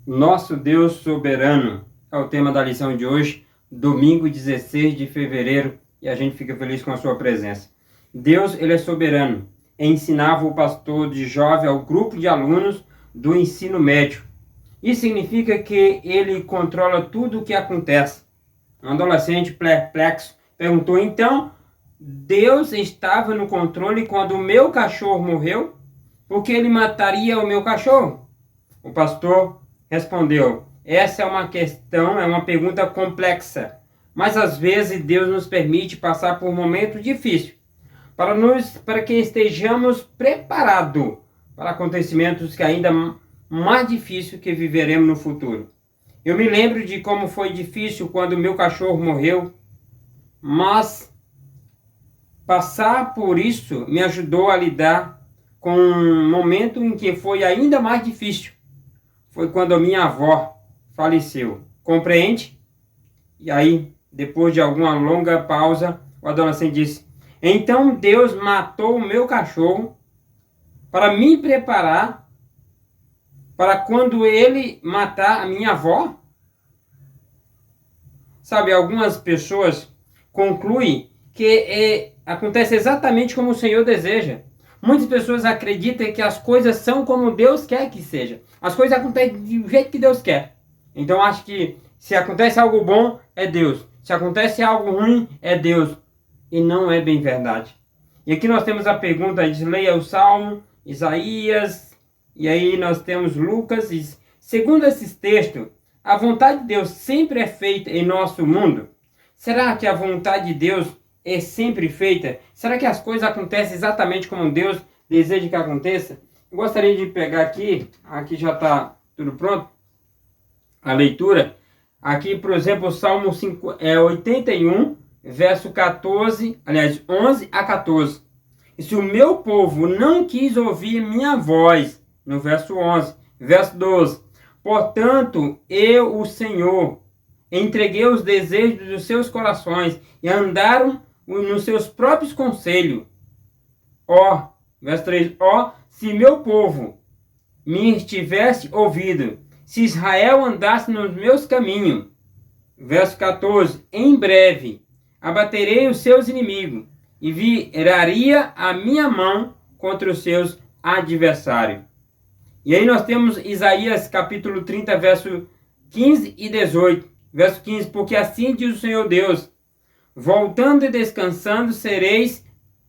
Nosso Deus soberano é o tema da lição de hoje, domingo 16 de fevereiro, e a gente fica feliz com a sua presença. Deus, ele é soberano. Ensinava o pastor de jovem ao grupo de alunos do ensino médio. Isso significa que ele controla tudo o que acontece. Um adolescente perplexo perguntou, então, Deus estava no controle quando o meu cachorro morreu? Por que ele mataria o meu cachorro? O pastor respondeu, essa é uma pergunta complexa, mas às vezes Deus nos permite passar por momentos difíceis, para que estejamos preparados para acontecimentos que ainda mais difíceis que viveremos no futuro. Eu me lembro de como foi difícil quando meu cachorro morreu, mas passar por isso me ajudou a lidar com um momento em que foi ainda mais difícil. Foi quando a minha avó faleceu. Compreende? E aí, depois de alguma longa pausa, o adolescente disse, então Deus matou o meu cachorro para me preparar para quando ele matar a minha avó? Sabe, algumas pessoas concluem que acontece exatamente como o Senhor deseja. Muitas pessoas acreditam que as coisas são como Deus quer que seja. As coisas acontecem do jeito que Deus quer. Então acho que se acontece algo bom, é Deus. Se acontece algo ruim, é Deus. E não é bem verdade. E aqui nós temos a pergunta, diz, leia o Salmo, Isaías, e aí nós temos Lucas. E, segundo esses textos, a vontade de Deus sempre é feita em nosso mundo? Será que a vontade de Deus é sempre feita? Será que as coisas acontecem exatamente como Deus deseja que aconteça? Eu gostaria de pegar aqui já está tudo pronto, a leitura. Aqui, por exemplo, o Salmo 81, verso 14, aliás, 11 a 14. E se o meu povo não quis ouvir minha voz, no verso 11, verso 12, portanto, eu, o Senhor, entreguei os desejos dos seus corações e andaram nos seus próprios conselhos. Verso 3, se meu povo me tivesse ouvido, se Israel andasse nos meus caminhos. Verso 14, em breve abaterei os seus inimigos e viraria a minha mão contra os seus adversários. E aí nós temos Isaías capítulo 30, verso 15 e 18. Verso 15, porque assim diz o Senhor Deus, voltando e descansando sereis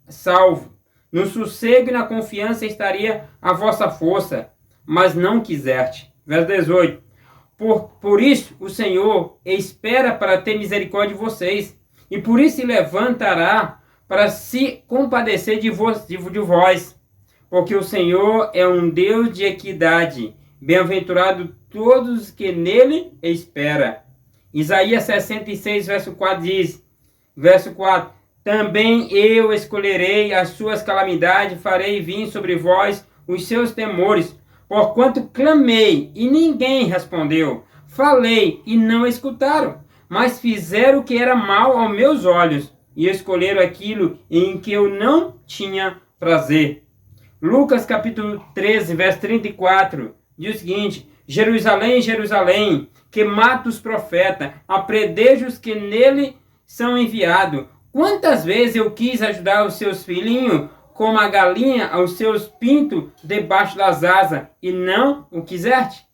salvos. No sossego e na confiança estaria a vossa força, mas não quiseste. Verso 18, por isso o Senhor espera para ter misericórdia de vocês, e por isso se levantará para se compadecer de vós, porque o Senhor é um Deus de equidade, bem-aventurado todos que nele esperam. Isaías 66, verso 4 diz, verso 4, também eu escolherei as suas calamidades, farei vir sobre vós os seus temores, porquanto clamei e ninguém respondeu, falei e não escutaram, mas fizeram o que era mal aos meus olhos e escolheram aquilo em que eu não tinha prazer. Lucas capítulo 13, verso 34, diz o seguinte, Jerusalém, Jerusalém, que mata os profetas, apredejos que nele são enviados. Quantas vezes eu quis ajudar os seus filhinhos, como a galinha aos seus pintos debaixo das asas, e não o quiseste?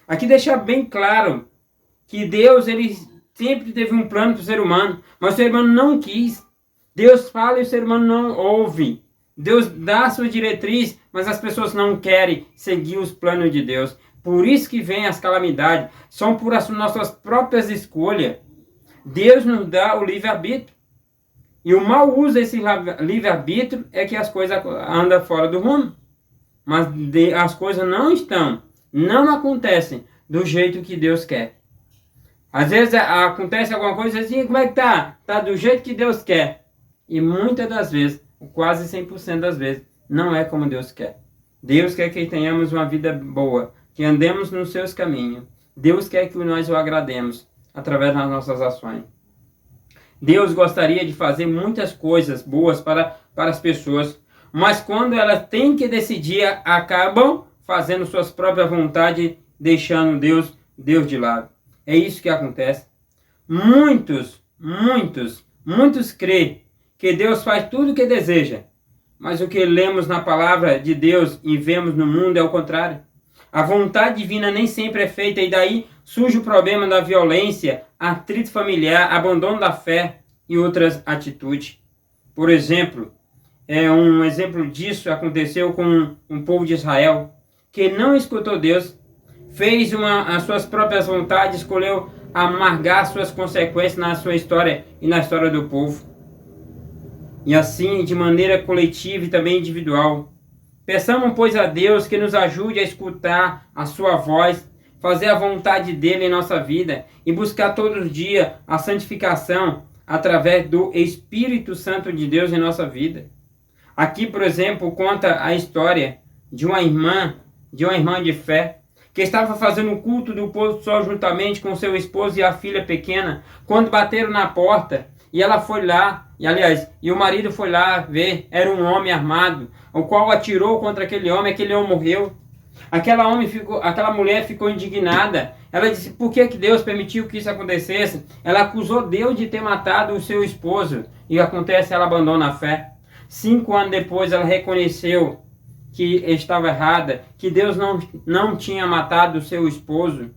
Aqui deixa bem claro que Deus ele sempre teve um plano para o ser humano, mas o ser humano não quis. Deus fala e o ser humano não ouve. Deus dá a sua diretriz, mas as pessoas não querem seguir os planos de Deus. Por isso que vem as calamidades. São por as nossas próprias escolhas. Deus nos dá o livre-arbítrio. E o mau uso desse livre-arbítrio é que as coisas andam fora do rumo. Mas as coisas não acontecem do jeito que Deus quer. Às vezes acontece alguma coisa assim, como é que tá? Tá do jeito que Deus quer. E muitas das vezes, quase 100% das vezes, não é como Deus quer. Deus quer que tenhamos uma vida boa, que andemos nos seus caminhos. Deus quer que nós o agrademos através das nossas ações. Deus gostaria de fazer muitas coisas boas para as pessoas, mas quando elas têm que decidir, acabam fazendo suas próprias vontades deixando Deus de lado. É isso que acontece. Muitos creem que Deus faz tudo o que deseja, mas o que lemos na palavra de Deus e vemos no mundo é o contrário. A vontade divina nem sempre é feita, e daí surge o problema da violência, atrito familiar, abandono da fé e outras atitudes. Por exemplo, um exemplo disso aconteceu com um povo de Israel, que não escutou Deus, fez as suas próprias vontades, escolheu amargar suas consequências na sua história e na história do povo. E assim, de maneira coletiva e também individual. Peçamos, pois, a Deus que nos ajude a escutar a sua voz, fazer a vontade dele em nossa vida e buscar todos os dias a santificação através do Espírito Santo de Deus em nossa vida. Aqui, por exemplo, conta a história de uma irmã de fé, que estava fazendo o culto do pôr do sol juntamente com seu esposo e a filha pequena, quando bateram na porta, e ela foi lá, e o marido foi lá ver, era um homem armado, o qual atirou contra aquele homem morreu. Aquela mulher ficou indignada. Ela disse, por que Deus permitiu que isso acontecesse? Ela acusou Deus de ter matado o seu esposo. E acontece, ela abandona a fé. 5 anos depois, ela reconheceu que estava errada, que Deus não tinha matado o seu esposo.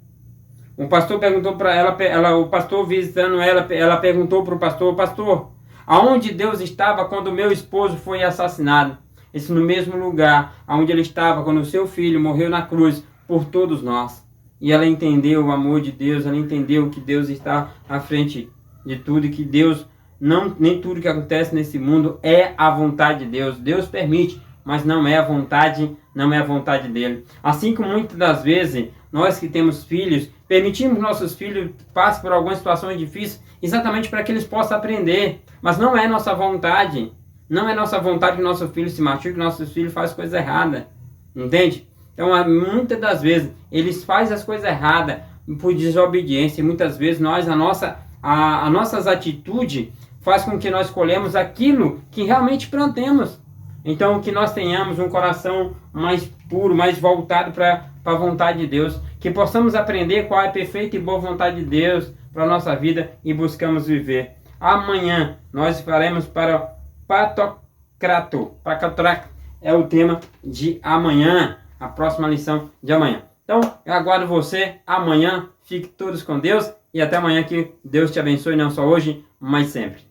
O pastor perguntou para ela, o pastor visitando ela perguntou para o pastor, aonde Deus estava quando o meu esposo foi assassinado? Esse no mesmo lugar onde ele estava quando o seu filho morreu na cruz por todos nós. E ela entendeu o amor de Deus, ela entendeu que Deus está à frente de tudo e que Deus, nem tudo que acontece nesse mundo é a vontade de Deus. Deus permite, mas não é a vontade dele. Assim como muitas das vezes, nós que temos filhos, permitimos que nossos filhos passem por algumas situações difíceis, exatamente para que eles possam aprender. Mas não é nossa vontade. Não é nossa vontade que nosso filho se machuque, que nosso filho faz coisa errada. Entende? Então, muitas das vezes, eles fazem as coisas erradas por desobediência. E muitas vezes, a nossas atitudes faz com que nós colhemos aquilo que realmente plantemos. Então, que nós tenhamos um coração mais puro, mais voltado para a vontade de Deus. Que possamos aprender qual é a perfeita e boa vontade de Deus para a nossa vida e buscamos viver. Amanhã, nós faremos para Pantocrator. É o tema de amanhã, a próxima lição de amanhã. Então, eu aguardo você amanhã. Fique todos com Deus e até amanhã, que Deus te abençoe, não só hoje, mas sempre.